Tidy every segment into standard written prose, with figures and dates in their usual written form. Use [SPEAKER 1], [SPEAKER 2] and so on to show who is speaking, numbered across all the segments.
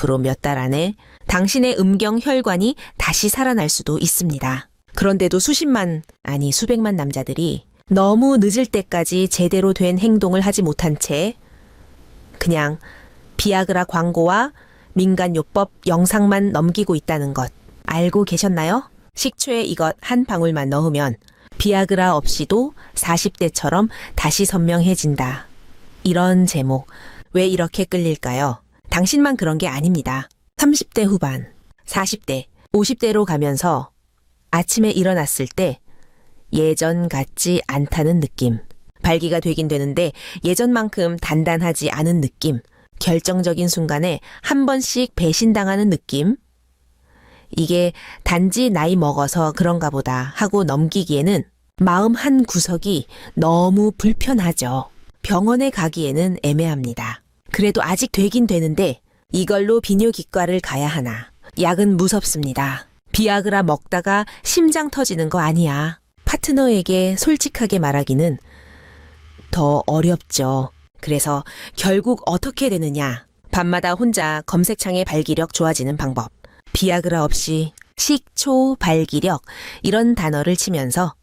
[SPEAKER 1] 앞으로 몇 달 안에 당신의 음경 혈관이 다시 살아날 수도 있습니다. 그런데도 수십만, 아니 수백만 남자들이 너무 늦을 때까지 제대로 된 행동을 하지 못한 채 그냥 비아그라 광고와 민간요법 영상만 넘기고 있다는 것 알고 계셨나요? 식초에 이것 한 방울만 넣으면 비아그라 없이도 40대처럼 다시 선명해진다. 이런 제목 왜 이렇게 끌릴까요? 당신만 그런 게 아닙니다. 30대 후반, 40대, 50대로 가면서 아침에 일어났을 때 예전 같지 않다는 느낌. 발기가 되긴 되는데 예전만큼 단단하지 않은 느낌. 결정적인 순간에 한 번씩 배신당하는 느낌. 이게 단지 나이 먹어서 그런가 보다 하고 넘기기에는 마음 한 구석이 너무 불편하죠. 병원에 가기에는 애매합니다. 그래도 아직 되긴 되는데 이걸로 비뇨기과를 가야 하나. 약은 무섭습니다. 비아그라 먹다가 심장 터지는 거 아니야. 파트너에게 솔직하게 말하기는 더 어렵죠. 그래서 결국 어떻게 되느냐. 밤마다 혼자 검색창에 발기력 좋아지는 방법. 비아그라 없이 식초 발기력 이런 단어를 치면서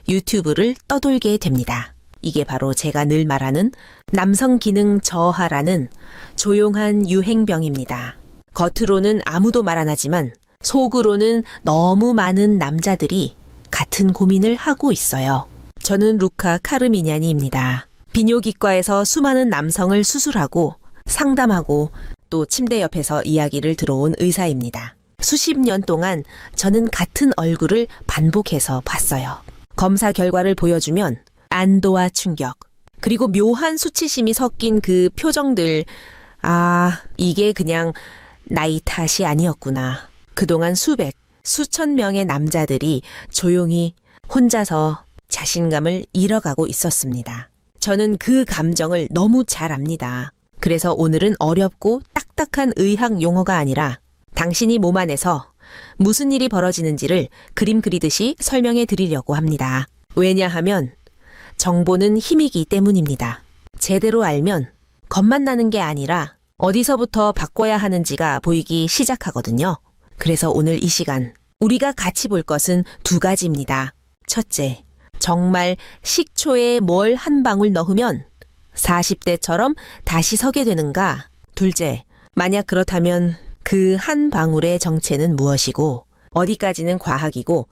[SPEAKER 1] 유튜브를 떠돌게 됩니다. 이게 바로 제가 늘 말하는 남성 기능 저하라는 조용한 유행병입니다. 겉으로는 아무도 말 안 하지만 속으로는 너무 많은 남자들이 같은 고민을 하고 있어요. 저는 루카 카르미냐니입니다. 비뇨기과에서 수많은 남성을 수술하고 상담하고 또 침대 옆에서 이야기를 들어온 의사입니다. 수십 년 동안 저는 같은 얼굴을 반복해서 봤어요. 검사 결과를 보여주면 안도와 충격, 그리고 묘한 수치심이 섞인 그 표정들. 아, 이게 그냥 나이 탓이 아니었구나. 그동안 수천 명의 남자들이 조용히 혼자서 자신감을 잃어가고 있었습니다. 저는 그 감정을 너무 잘 압니다. 그래서 오늘은 어렵고 딱딱한 의학 용어가 아니라 당신이 몸 안에서 무슨 일이 벌어지는지를 그림 그리듯이 설명해 드리려고 합니다. 왜냐하면 정보는 힘이기 때문입니다. 제대로 알면 겁만 나는 게 아니라 어디서부터 바꿔야 하는지가 보이기 시작하거든요. 그래서 오늘 이 시간 우리가 같이 볼 것은 두 가지입니다. 첫째, 정말 식초에 뭘 한 방울 넣으면 40대처럼 다시 서게 되는가? 둘째, 만약 그렇다면 그 한 방울의 정체는 무엇이고 어디까지는 과학이고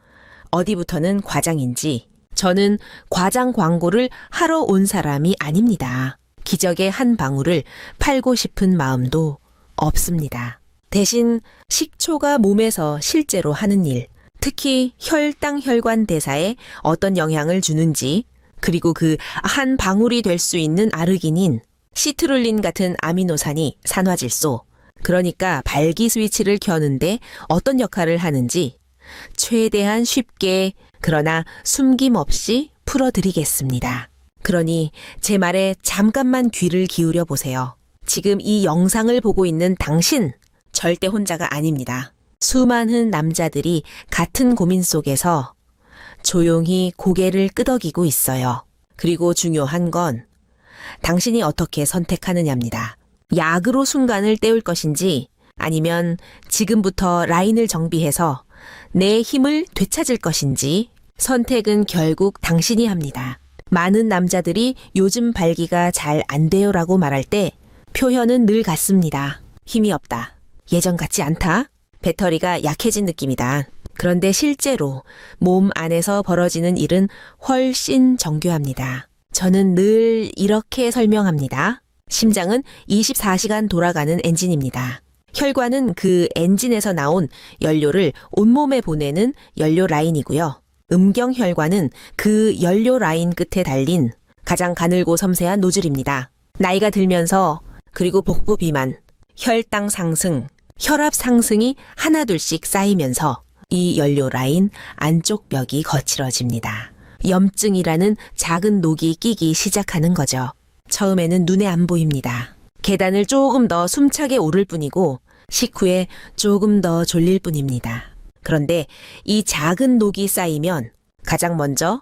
[SPEAKER 1] 어디부터는 과장인지. 저는 과장 광고를 하러 온 사람이 아닙니다. 기적의 한 방울을 팔고 싶은 마음도 없습니다. 대신 식초가 몸에서 실제로 하는 일, 특히 혈당 혈관 대사에 어떤 영향을 주는지, 그리고 그 한 방울이 될 수 있는 아르기닌, 시트룰린 같은 아미노산이 산화질소, 그러니까 발기 스위치를 켜는데 어떤 역할을 하는지 최대한 쉽게 그러나 숨김없이 풀어드리겠습니다. 그러니 제 말에 잠깐만 귀를 기울여 보세요. 지금 이 영상을 보고 있는 당신 절대 혼자가 아닙니다. 수많은 남자들이 같은 고민 속에서 조용히 고개를 끄덕이고 있어요. 그리고 중요한 건 당신이 어떻게 선택하느냐입니다. 약으로 순간을 때울 것인지 아니면 지금부터 라인을 정비해서 내 힘을 되찾을 것인지 선택은 결국 당신이 합니다. 많은 남자들이 요즘 발기가 잘 안 돼요라고 말할 때 표현은 늘 같습니다. 힘이 없다. 예전 같지 않다. 배터리가 약해진 느낌이다. 그런데 실제로 몸 안에서 벌어지는 일은 훨씬 정교합니다. 저는 늘 이렇게 설명합니다. 심장은 24시간 돌아가는 엔진입니다. 혈관은 그 엔진에서 나온 연료를 온몸에 보내는 연료 라인이고요. 음경혈관은 그 연료 라인 끝에 달린 가장 가늘고 섬세한 노즐입니다. 나이가 들면서 그리고 복부 비만, 혈당 상승, 혈압 상승이 하나둘씩 쌓이면서 이 연료 라인 안쪽 벽이 거칠어집니다. 염증이라는 작은 녹이 끼기 시작하는 거죠. 처음에는 눈에 안 보입니다. 계단을 조금 더 숨차게 오를 뿐이고 식후에 조금 더 졸릴 뿐입니다. 그런데 이 작은 녹이 쌓이면 가장 먼저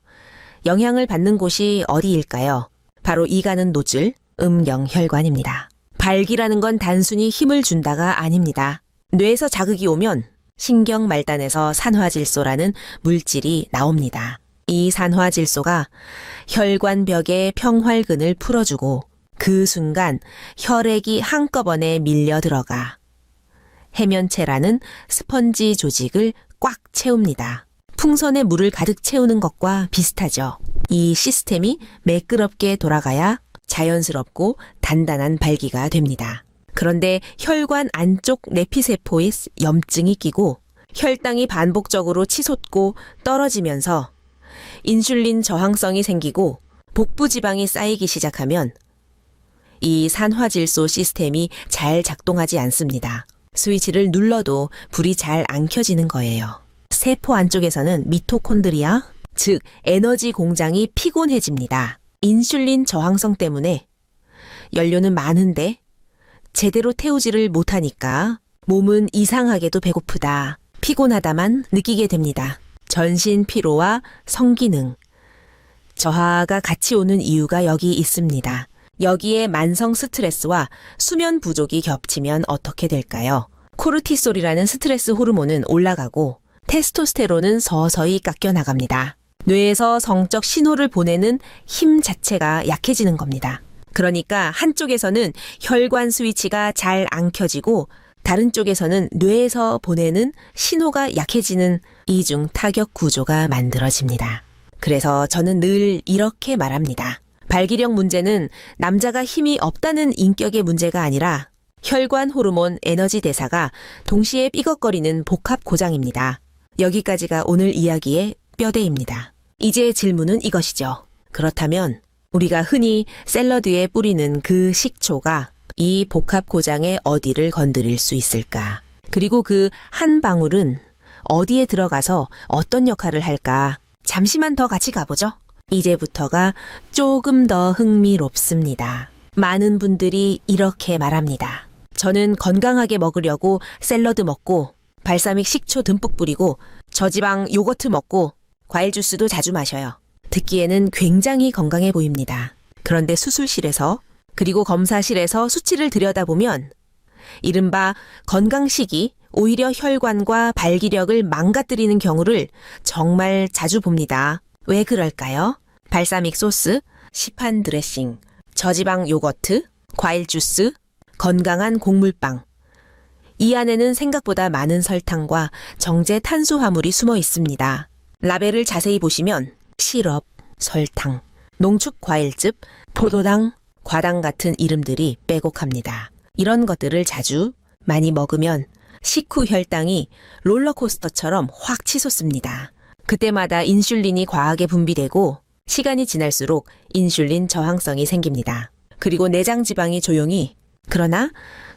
[SPEAKER 1] 영향을 받는 곳이 어디일까요? 바로 이 가는 노즐, 음경혈관입니다. 발기라는 건 단순히 힘을 준다가 아닙니다. 뇌에서 자극이 오면 신경 말단에서 산화질소라는 물질이 나옵니다. 이 산화질소가 혈관벽의 평활근을 풀어주고 그 순간 혈액이 한꺼번에 밀려 들어가 해면체라는 스펀지 조직을 꽉 채웁니다. 풍선에 물을 가득 채우는 것과 비슷하죠. 이 시스템이 매끄럽게 돌아가야 자연스럽고 단단한 발기가 됩니다. 그런데 혈관 안쪽 내피세포에 염증이 끼고 혈당이 반복적으로 치솟고 떨어지면서 인슐린 저항성이 생기고 복부 지방이 쌓이기 시작하면 이 산화질소 시스템이 잘 작동하지 않습니다. 스위치를 눌러도 불이 잘 안 켜지는 거예요. 세포 안쪽에서는 미토콘드리아, 즉 에너지 공장이 피곤해집니다. 인슐린 저항성 때문에 연료는 많은데 제대로 태우지를 못하니까 몸은 이상하게도 배고프다, 피곤하다만 느끼게 됩니다. 전신 피로와 성기능, 저하가 같이 오는 이유가 여기 있습니다. 여기에 만성 스트레스와 수면 부족이 겹치면 어떻게 될까요? 코르티솔이라는 스트레스 호르몬은 올라가고 테스토스테론은 서서히 깎여 나갑니다. 뇌에서 성적 신호를 보내는 힘 자체가 약해지는 겁니다. 그러니까 한쪽에서는 혈관 스위치가 잘 안 켜지고 다른 쪽에서는 뇌에서 보내는 신호가 약해지는 이중 타격 구조가 만들어집니다. 그래서 저는 늘 이렇게 말합니다. 발기력 문제는 남자가 힘이 없다는 인격의 문제가 아니라 혈관 호르몬 에너지 대사가 동시에 삐걱거리는 복합 고장입니다. 여기까지가 오늘 이야기의 뼈대입니다. 이제 질문은 이것이죠. 그렇다면 우리가 흔히 샐러드에 뿌리는 그 식초가 이 복합 고장의 어디를 건드릴 수 있을까? 그리고 그 한 방울은 어디에 들어가서 어떤 역할을 할까? 잠시만 더 같이 가보죠. 이제부터가 조금 더 흥미롭습니다. 많은 분들이 이렇게 말합니다. 저는 건강하게 먹으려고 샐러드 먹고 발사믹 식초 듬뿍 뿌리고 저지방 요거트 먹고 과일 주스도 자주 마셔요. 듣기에는 굉장히 건강해 보입니다. 그런데 수술실에서 그리고 검사실에서 수치를 들여다보면 이른바 건강식이 오히려 혈관과 발기력을 망가뜨리는 경우를 정말 자주 봅니다. 왜 그럴까요? 발사믹 소스, 시판 드레싱, 저지방 요거트, 과일 주스, 건강한 곡물빵. 이 안에는 생각보다 많은 설탕과 정제 탄수화물이 숨어 있습니다. 라벨을 자세히 보시면 시럽, 설탕, 농축 과일즙, 포도당, 과당 같은 이름들이 빼곡합니다. 이런 것들을 자주 많이 먹으면 식후 혈당이 롤러코스터처럼 확 치솟습니다. 그때마다 인슐린이 과하게 분비되고 시간이 지날수록 인슐린 저항성이 생깁니다. 그리고 내장 지방이 조용히 그러나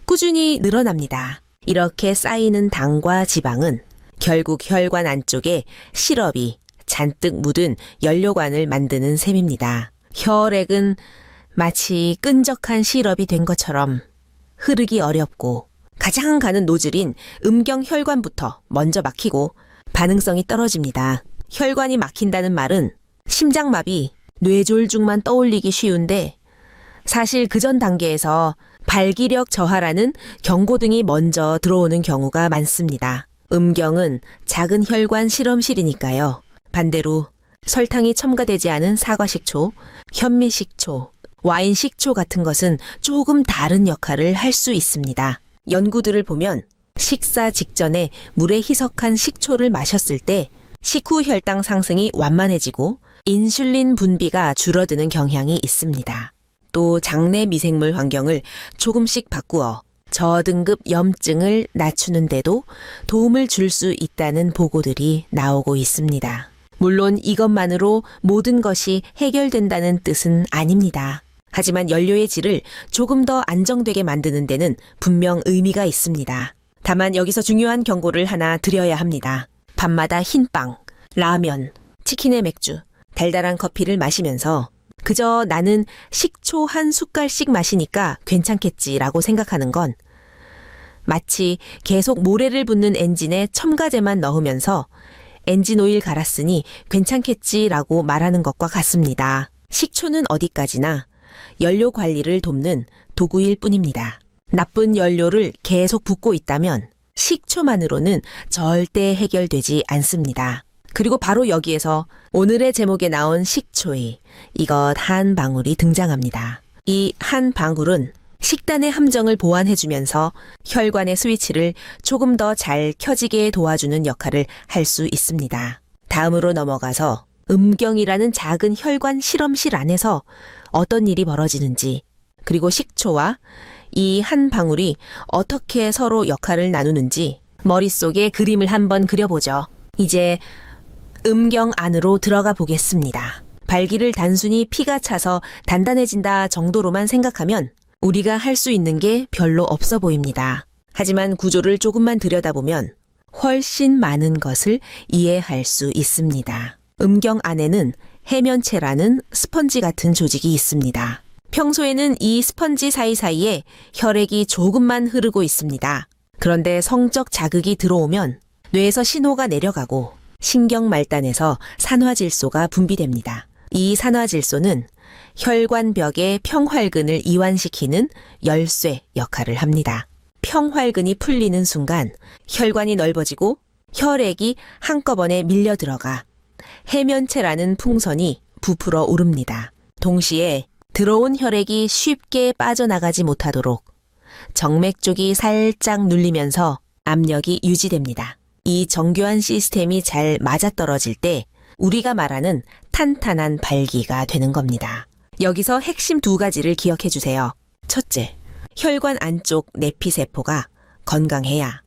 [SPEAKER 1] 꾸준히 늘어납니다. 이렇게 쌓이는 당과 지방은 결국 혈관 안쪽에 시럽이 잔뜩 묻은 연료관을 만드는 셈입니다. 혈액은 마치 끈적한 시럽이 된 것처럼 흐르기 어렵고 가장 가는 노즐인 음경혈관부터 먼저 막히고 반응성이 떨어집니다. 혈관이 막힌다는 말은 심장마비, 뇌졸중만 떠올리기 쉬운데 사실 그 전 단계에서 발기력 저하라는 경고등이 먼저 들어오는 경우가 많습니다. 음경은 작은 혈관 실험실이니까요. 반대로 설탕이 첨가되지 않은 사과식초, 현미식초, 와인식초 같은 것은 조금 다른 역할을 할 수 있습니다. 연구들을 보면 식사 직전에 물에 희석한 식초를 마셨을 때 식후 혈당 상승이 완만해지고 인슐린 분비가 줄어드는 경향이 있습니다. 또 장내 미생물 환경을 조금씩 바꾸어 저등급 염증을 낮추는 데도 도움을 줄 수 있다는 보고들이 나오고 있습니다. 물론 이것만으로 모든 것이 해결된다는 뜻은 아닙니다. 하지만 연료의 질을 조금 더 안정되게 만드는 데는 분명 의미가 있습니다. 다만 여기서 중요한 경고를 하나 드려야 합니다. 밤마다 흰빵, 라면, 치킨에 맥주, 달달한 커피를 마시면서 그저 나는 식초 한 숟갈씩 마시니까 괜찮겠지라고 생각하는 건 마치 계속 모래를 붓는 엔진에 첨가제만 넣으면서 엔진 오일 갈았으니 괜찮겠지라고 말하는 것과 같습니다. 식초는 어디까지나 연료 관리를 돕는 도구일 뿐입니다. 나쁜 연료를 계속 붓고 있다면 식초만으로는 절대 해결되지 않습니다. 그리고 바로 여기에서 오늘의 제목에 나온 식초의 이것 한 방울이 등장합니다. 이 한 방울은 식단의 함정을 보완해주면서 혈관의 스위치를 조금 더 잘 켜지게 도와주는 역할을 할 수 있습니다. 다음으로 넘어가서 음경이라는 작은 혈관 실험실 안에서 어떤 일이 벌어지는지, 그리고 식초와 이 한 방울이 어떻게 서로 역할을 나누는지 머릿속에 그림을 한번 그려보죠. 이제 음경 안으로 들어가 보겠습니다. 발기를 단순히 피가 차서 단단해진다 정도로만 생각하면 우리가 할 수 있는 게 별로 없어 보입니다. 하지만 구조를 조금만 들여다보면 훨씬 많은 것을 이해할 수 있습니다. 음경 안에는 해면체라는 스펀지 같은 조직이 있습니다. 평소에는 이 스펀지 사이사이에 혈액이 조금만 흐르고 있습니다. 그런데 성적 자극이 들어오면 뇌에서 신호가 내려가고 신경말단에서 산화질소가 분비됩니다. 이 산화질소는 혈관벽의 평활근을 이완시키는 열쇠 역할을 합니다. 평활근이 풀리는 순간 혈관이 넓어지고 혈액이 한꺼번에 밀려 들어가 해면체라는 풍선이 부풀어 오릅니다. 동시에 들어온 혈액이 쉽게 빠져나가지 못하도록 정맥 쪽이 살짝 눌리면서 압력이 유지됩니다. 이 정교한 시스템이 잘 맞아떨어질 때 우리가 말하는 탄탄한 발기가 되는 겁니다. 여기서 핵심 두 가지를 기억해 주세요. 첫째, 혈관 안쪽 내피세포가 건강해야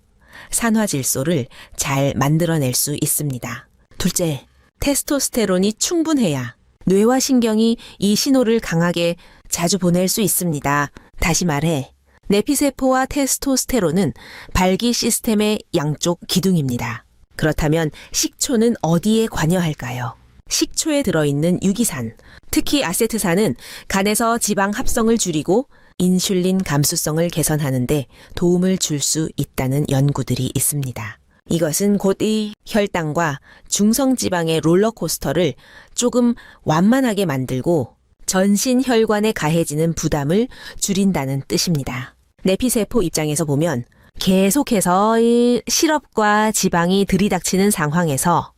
[SPEAKER 1] 산화질소를 잘 만들어낼 수 있습니다. 둘째, 테스토스테론이 충분해야 뇌와 신경이 이 신호를 강하게 자주 보낼 수 있습니다. 다시 말해, 내피세포와 테스토스테론은 발기 시스템의 양쪽 기둥입니다. 그렇다면 식초는 어디에 관여할까요? 식초에 들어있는 유기산, 특히 아세트산은 간에서 지방 합성을 줄이고 인슐린 감수성을 개선하는 데 도움을 줄 수 있다는 연구들이 있습니다. 이것은 곧 이 혈당과 중성지방의 롤러코스터를 조금 완만하게 만들고 전신 혈관에 가해지는 부담을 줄인다는 뜻입니다. 내피세포 입장에서 보면 계속해서 이 시럽과 지방이 들이닥치는 상황에서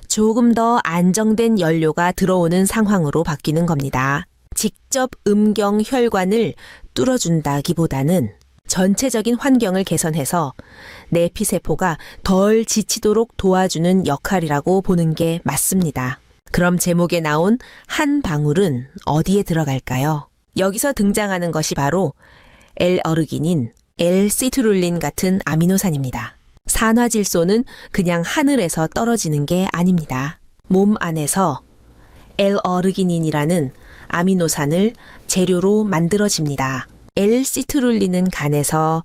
[SPEAKER 1] 조금 더 안정된 연료가 들어오는 상황으로 바뀌는 겁니다. 직접 음경 혈관을 뚫어준다기보다는 전체적인 환경을 개선해서 내피세포가 덜 지치도록 도와주는 역할이라고 보는 게 맞습니다. 그럼 제목에 나온 한 방울은 어디에 들어갈까요? 여기서 등장하는 것이 바로 L어르기닌, L시트룰린 같은 아미노산입니다. 산화질소는 그냥 하늘에서 떨어지는 게 아닙니다. 몸 안에서 L어르기닌이라는 아미노산을 재료로 만들어집니다. L시트룰린은 간에서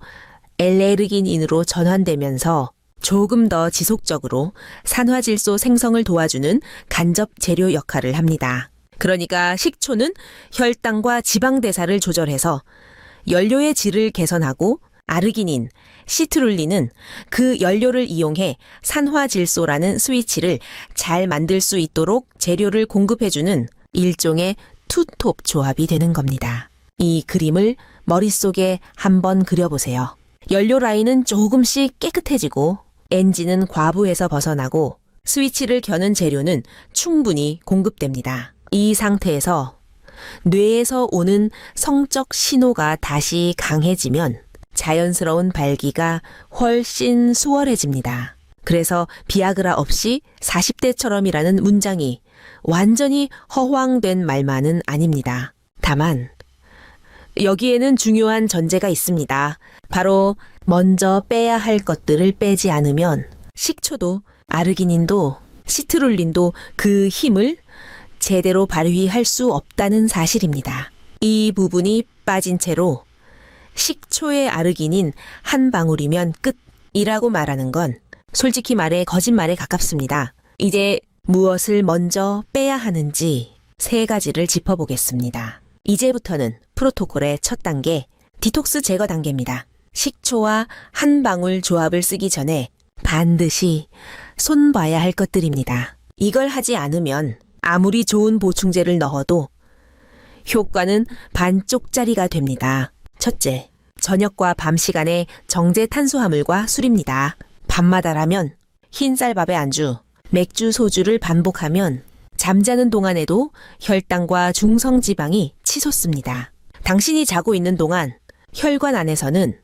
[SPEAKER 1] L에르기닌으로 전환되면서 조금 더 지속적으로 산화질소 생성을 도와주는 간접 재료 역할을 합니다. 그러니까 식초는 혈당과 지방 대사를 조절해서 연료의 질을 개선하고 아르기닌, 시트룰린은 그 연료를 이용해 산화질소라는 스위치를 잘 만들 수 있도록 재료를 공급해주는 일종의 투톱 조합이 되는 겁니다. 이 그림을 머릿속에 한번 그려보세요. 연료 라인은 조금씩 깨끗해지고 엔진은 과부에서 벗어나고 스위치를 켜는 재료는 충분히 공급됩니다. 이 상태에서 뇌에서 오는 성적 신호가 다시 강해지면 자연스러운 발기가 훨씬 수월해집니다. 그래서 비아그라 없이 40대처럼이라는 문장이 완전히 허황된 말만은 아닙니다. 다만 여기에는 중요한 전제가 있습니다. 바로 먼저 빼야 할 것들을 빼지 않으면 식초도 아르기닌도 시트룰린도 그 힘을 제대로 발휘할 수 없다는 사실입니다. 이 부분이 빠진 채로 식초의 아르기닌 한 방울이면 끝이라고 말하는 건 솔직히 말해 거짓말에 가깝습니다. 이제 무엇을 먼저 빼야 하는지 세 가지를 짚어보겠습니다. 이제부터는 프로토콜의 첫 단계, 디톡스 제거 단계입니다. 식초와 한 방울 조합을 쓰기 전에 반드시 손봐야 할 것들입니다. 이걸 하지 않으면 아무리 좋은 보충제를 넣어도 효과는 반쪽짜리가 됩니다. 첫째, 저녁과 밤 시간에 정제 탄수화물과 술입니다. 밤마다라면 흰쌀밥에 안주, 맥주, 소주를 반복하면 잠자는 동안에도 혈당과 중성지방이 치솟습니다. 당신이 자고 있는 동안 혈관 안에서는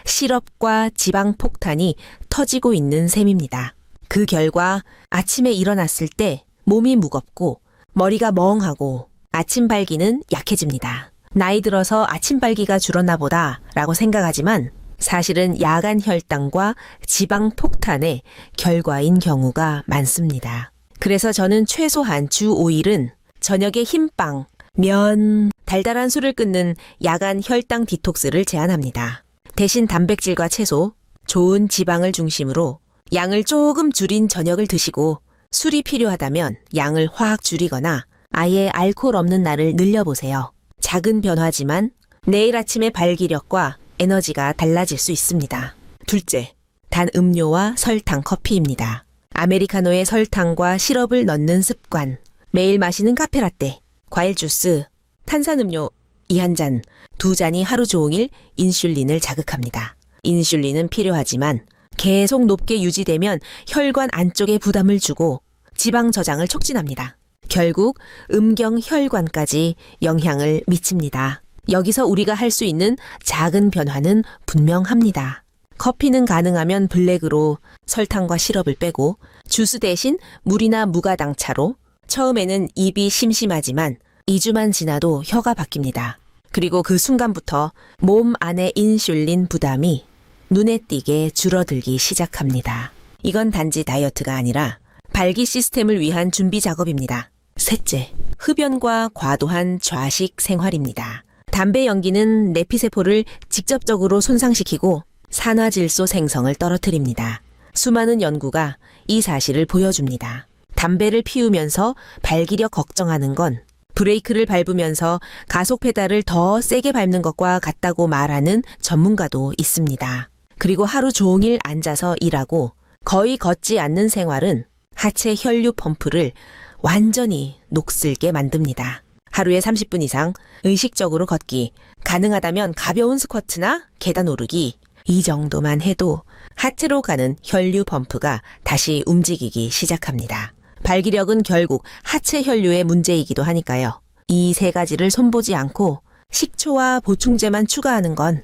[SPEAKER 1] 시럽과 지방 폭탄이 터지고 있는 셈입니다. 그 결과 아침에 일어났을 때 몸이 무겁고 머리가 멍하고 아침 발기는 약해집니다. 나이 들어서 아침 발기가 줄었나 보다 라고 생각하지만 사실은 야간 혈당과 지방 폭탄의 결과인 경우가 많습니다. 그래서 저는 최소한 주 5일은 저녁에 흰빵, 면, 달달한 술을 끊는 야간 혈당 디톡스를 제안합니다. 대신 단백질과 채소, 좋은 지방을 중심으로 양을 조금 줄인 저녁을 드시고 술이 필요하다면 양을 확 줄이거나 아예 알코올 없는 날을 늘려보세요. 작은 변화지만 내일 아침의 발기력과 에너지가 달라질 수 있습니다. 둘째, 단 음료와 설탕 커피입니다. 아메리카노에 설탕과 시럽을 넣는 습관, 매일 마시는 카페라떼, 과일 주스, 탄산음료 이 한 잔, 두 잔이 하루 종일 인슐린을 자극합니다. 인슐린은 필요하지만 계속 높게 유지되면 혈관 안쪽에 부담을 주고 지방 저장을 촉진합니다. 결국 음경혈관까지 영향을 미칩니다. 여기서 우리가 할 수 있는 작은 변화는 분명합니다. 커피는 가능하면 블랙으로 설탕과 시럽을 빼고 주스 대신 물이나 무가당차로 처음에는 입이 심심하지만 2주만 지나도 혀가 바뀝니다. 그리고 그 순간부터 몸 안의 인슐린 부담이 눈에 띄게 줄어들기 시작합니다. 이건 단지 다이어트가 아니라 발기 시스템을 위한 준비 작업입니다. 셋째, 흡연과 과도한 좌식 생활입니다. 담배 연기는 내피세포를 직접적으로 손상시키고 산화질소 생성을 떨어뜨립니다. 수많은 연구가 이 사실을 보여줍니다. 담배를 피우면서 발기력 걱정하는 건 브레이크를 밟으면서 가속 페달을 더 세게 밟는 것과 같다고 말하는 전문가도 있습니다. 그리고 하루 종일 앉아서 일하고 거의 걷지 않는 생활은 하체 혈류 펌프를 완전히 녹슬게 만듭니다. 하루에 30분 이상 의식적으로 걷기, 가능하다면 가벼운 스쿼트나 계단 오르기, 이 정도만 해도 하체로 가는 혈류 펌프가 다시 움직이기 시작합니다. 발기력은 결국 하체 혈류의 문제이기도 하니까요. 이 세 가지를 손보지 않고 식초와 보충제만 추가하는 건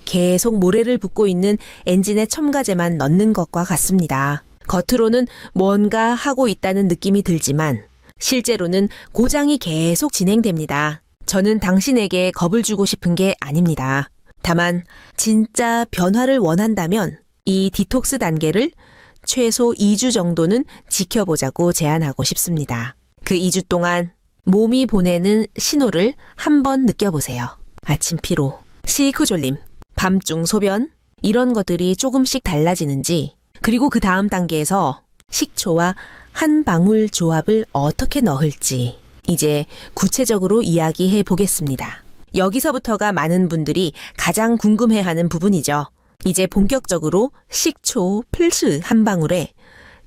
[SPEAKER 1] 계속 모래를 붓고 있는 엔진에 첨가제만 넣는 것과 같습니다. 겉으로는 뭔가 하고 있다는 느낌이 들지만 실제로는 고장이 계속 진행됩니다. 저는 당신에게 겁을 주고 싶은 게 아닙니다. 다만 진짜 변화를 원한다면 이 디톡스 단계를 최소 2주 정도는 지켜보자고 제안하고 싶습니다. 그 2주 동안 몸이 보내는 신호를 한번 느껴보세요. 아침 피로, 시크 졸림, 밤중 소변 이런 것들이 조금씩 달라지는지, 그리고 그 다음 단계에서 식초와 한 방울 조합을 어떻게 넣을지 이제 구체적으로 이야기해 보겠습니다. 여기서부터가 많은 분들이 가장 궁금해하는 부분이죠. 이제 본격적으로 식초 플스 한 방울의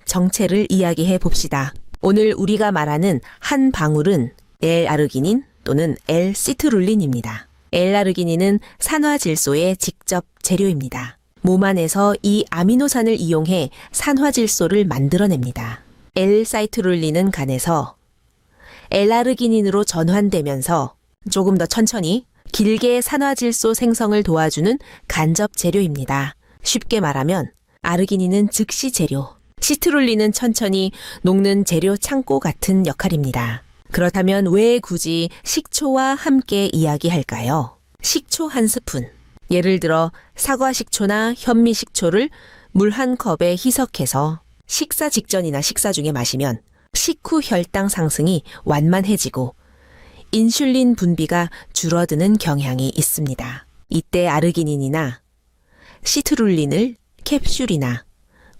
[SPEAKER 1] 정체를 이야기해 봅시다. 오늘 우리가 말하는 한 방울은 L-아르기닌 또는 L-시트룰린입니다. L-아르기닌은 산화질소의 직접 재료입니다. 몸 안에서 이 아미노산을 이용해 산화질소를 만들어냅니다. L-사이트룰린은 간에서 L-아르기닌으로 전환되면서 조금 더 천천히 길게 산화질소 생성을 도와주는 간접 재료입니다. 쉽게 말하면 아르기닌은 즉시 재료, 시트룰린은 천천히 녹는 재료 창고 같은 역할입니다. 그렇다면 왜 굳이 식초와 함께 이야기할까요? 식초 한 스푼, 예를 들어 사과 식초나 현미 식초를 물 한 컵에 희석해서 식사 직전이나 식사 중에 마시면 식후 혈당 상승이 완만해지고 인슐린 분비가 줄어드는 경향이 있습니다. 이때 아르기닌이나 시트룰린을 캡슐이나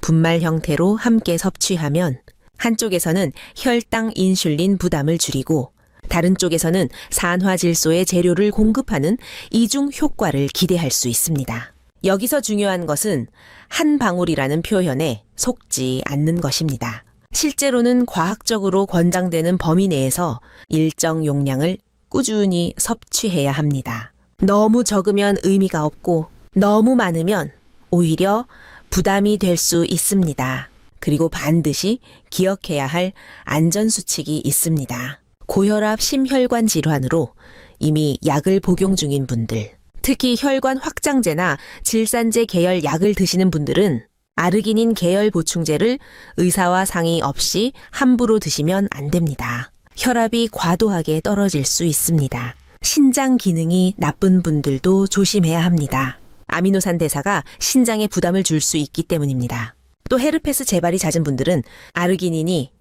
[SPEAKER 1] 분말 형태로 함께 섭취하면 한쪽에서는 혈당 인슐린 부담을 줄이고 다른 쪽에서는 산화질소의 재료를 공급하는 이중 효과를 기대할 수 있습니다. 여기서 중요한 것은 한 방울이라는 표현에 속지 않는 것입니다. 실제로는 과학적으로 권장되는 범위 내에서 일정 용량을 꾸준히 섭취해야 합니다. 너무 적으면 의미가 없고 너무 많으면 오히려 부담이 될 수 있습니다. 그리고 반드시 기억해야 할 안전수칙이 있습니다. 고혈압 심혈관 질환으로 이미 약을 복용 중인 분들, 특히 혈관 확장제나 질산제 계열 약을 드시는 분들은 아르기닌 계열 보충제를 의사와 상의 없이 함부로 드시면 안 됩니다. 혈압이 과도하게 떨어질 수 있습니다. 신장 기능이 나쁜 분들도 조심해야 합니다. 아미노산 대사가 신장에 부담을 줄 수 있기 때문입니다. 또 헤르페스 재발이 잦은 분들은 아르기닌이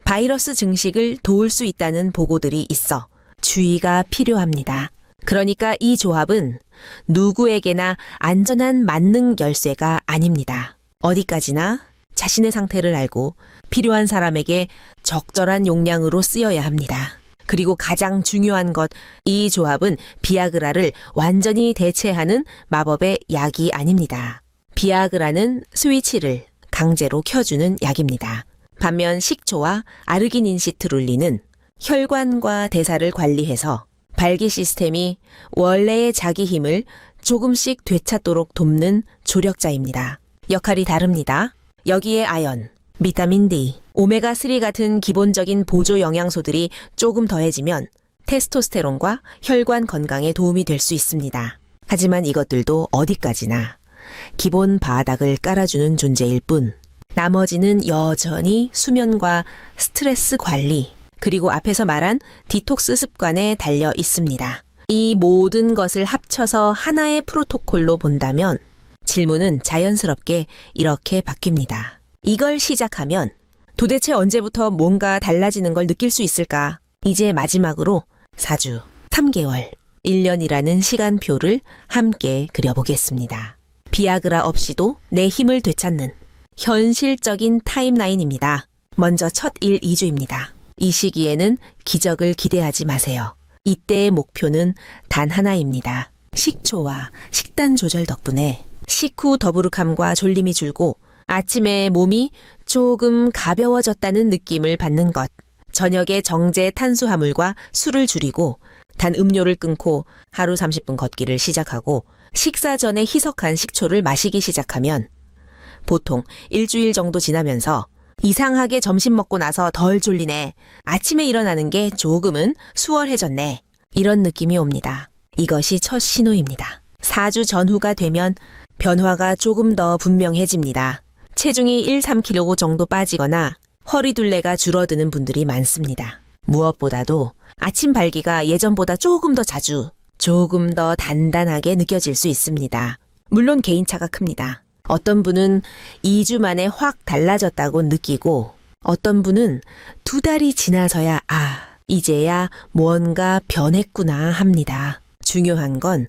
[SPEAKER 1] 바이러스 증식을 도울 수 있다는 보고들이 있어 주의가 필요합니다. 그러니까 이 조합은 누구에게나 안전한 만능 열쇠가 아닙니다. 어디까지나 자신의 상태를 알고 필요한 사람에게 적절한 용량으로 쓰여야 합니다. 그리고 가장 중요한 것, 이 조합은 비아그라를 완전히 대체하는 마법의 약이 아닙니다. 비아그라는 스위치를 강제로 켜주는 약입니다. 반면 식초와 아르기닌 시트룰린은 혈관과 대사를 관리해서 발기 시스템이 원래의 자기 힘을 조금씩 되찾도록 돕는 조력자입니다. 역할이 다릅니다. 여기에 아연, 비타민 D, 오메가3 같은 기본적인 보조 영양소들이 조금 더해지면 테스토스테론과 혈관 건강에 도움이 될 수 있습니다. 하지만 이것들도 어디까지나 기본 바닥을 깔아주는 존재일 뿐, 나머지는 여전히 수면과 스트레스 관리, 그리고 앞에서 말한 디톡스 습관에 달려 있습니다. 이 모든 것을 합쳐서 하나의 프로토콜로 본다면 질문은 자연스럽게 이렇게 바뀝니다. 이걸 시작하면 도대체 언제부터 뭔가 달라지는 걸 느낄 수 있을까? 이제 마지막으로 4주, 3개월, 1년이라는 시간표를 함께 그려보겠습니다. 비아그라 없이도 내 힘을 되찾는 현실적인 타임라인입니다. 먼저 첫 1, 2주입니다. 이 시기에는 기적을 기대하지 마세요. 이때의 목표는 단 하나입니다. 식초와 식단 조절 덕분에 식후 더부룩함과 졸림이 줄고 아침에 몸이 조금 가벼워졌다는 느낌을 받는 것. 저녁에 정제 탄수화물과 술을 줄이고 단 음료를 끊고 하루 30분 걷기를 시작하고 식사 전에 희석한 식초를 마시기 시작하면 보통 일주일 정도 지나면서 이상하게 점심 먹고 나서 덜 졸리네. 아침에 일어나는 게 조금은 수월해졌네. 이런 느낌이 옵니다. 이것이 첫 신호입니다. 4주 전후가 되면 변화가 조금 더 분명해집니다. 체중이 1, 3kg 정도 빠지거나 허리둘레가 줄어드는 분들이 많습니다. 무엇보다도 아침 발기가 예전보다 조금 더 자주, 조금 더 단단하게 느껴질 수 있습니다. 물론 개인차가 큽니다. 어떤 분은 2주 만에 확 달라졌다고 느끼고 어떤 분은 2달이 지나서야 이제야 뭔가 변했구나 합니다. 중요한 건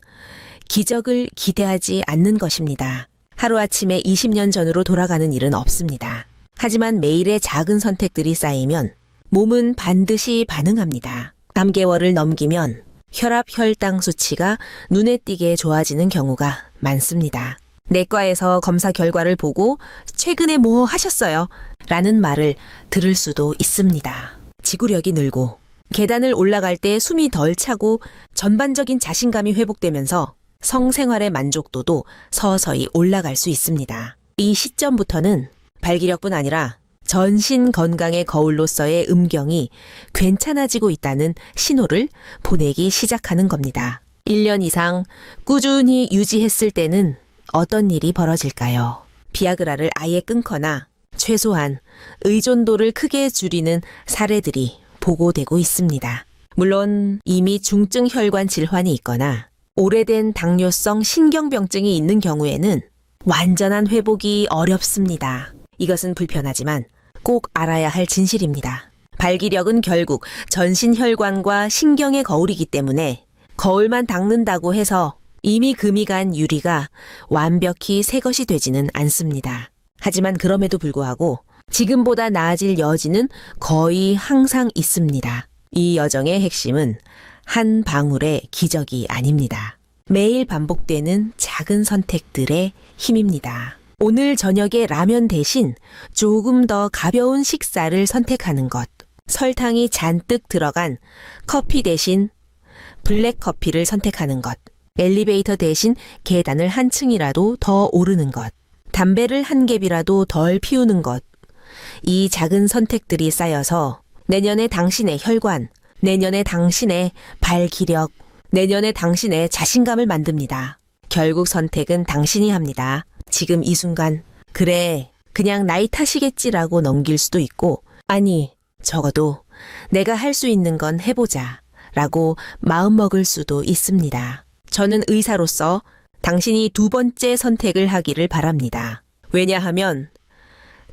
[SPEAKER 1] 기적을 기대하지 않는 것입니다. 하루아침에 20년 전으로 돌아가는 일은 없습니다. 하지만 매일의 작은 선택들이 쌓이면 몸은 반드시 반응합니다. 3개월을 넘기면 혈압, 혈당 수치가 눈에 띄게 좋아지는 경우가 많습니다. 내과에서 검사 결과를 보고 최근에 뭐 하셨어요? 라는 말을 들을 수도 있습니다. 지구력이 늘고 계단을 올라갈 때 숨이 덜 차고 전반적인 자신감이 회복되면서 성생활의 만족도도 서서히 올라갈 수 있습니다. 이 시점부터는 발기력뿐 아니라 전신 건강의 거울로서의 음경이 괜찮아지고 있다는 신호를 보내기 시작하는 겁니다. 1년 이상 꾸준히 유지했을 때는 어떤 일이 벌어질까요? 비아그라를 아예 끊거나 최소한 의존도를 크게 줄이는 사례들이 보고되고 있습니다. 물론 이미 중증 혈관 질환이 있거나 오래된 당뇨성 신경병증이 있는 경우에는 완전한 회복이 어렵습니다. 이것은 불편하지만 꼭 알아야 할 진실입니다. 발기력은 결국 전신 혈관과 신경의 거울이기 때문에 거울만 닦는다고 해서 이미 금이 간 유리가 완벽히 새 것이 되지는 않습니다. 하지만 그럼에도 불구하고 지금보다 나아질 여지는 거의 항상 있습니다. 이 여정의 핵심은 한 방울의 기적이 아닙니다. 매일 반복되는 작은 선택들의 힘입니다. 오늘 저녁에 라면 대신 조금 더 가벼운 식사를 선택하는 것. 설탕이 잔뜩 들어간 커피 대신 블랙 커피를 선택하는 것. 엘리베이터 대신 계단을 한 층이라도 더 오르는 것, 담배를 한 갭이라도 덜 피우는 것, 이 작은 선택들이 쌓여서 내년에 당신의 혈관, 내년에 당신의 발기력, 내년에 당신의 자신감을 만듭니다. 결국 선택은 당신이 합니다. 지금 이 순간, 그래, 그냥 나이 탓이겠지라고 넘길 수도 있고, 아니, 적어도 내가 할 수 있는 건 해보자 라고 마음먹을 수도 있습니다. 저는 의사로서 당신이 두 번째 선택을 하기를 바랍니다. 왜냐하면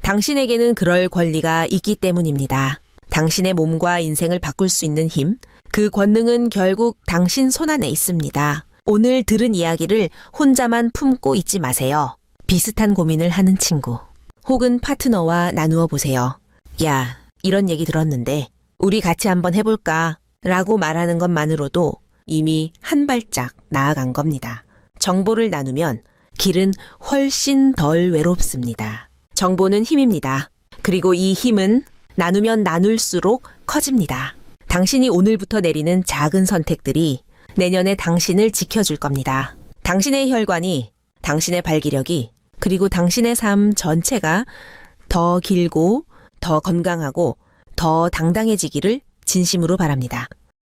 [SPEAKER 1] 당신에게는 그럴 권리가 있기 때문입니다. 당신의 몸과 인생을 바꿀 수 있는 힘, 그 권능은 결국 당신 손안에 있습니다. 오늘 들은 이야기를 혼자만 품고 있지 마세요. 비슷한 고민을 하는 친구, 혹은 파트너와 나누어 보세요. 야, 이런 얘기 들었는데 우리 같이 한번 해볼까? 라고 말하는 것만으로도 이미 한 발짝 나아간 겁니다. 정보를 나누면 길은 훨씬 덜 외롭습니다. 정보는 힘입니다. 그리고 이 힘은 나누면 나눌수록 커집니다. 당신이 오늘부터 내리는 작은 선택들이 내년에 당신을 지켜줄 겁니다. 당신의 혈관이, 당신의 발기력이, 그리고 당신의 삶 전체가 더 길고 더 건강하고 더 당당해지기를 진심으로 바랍니다.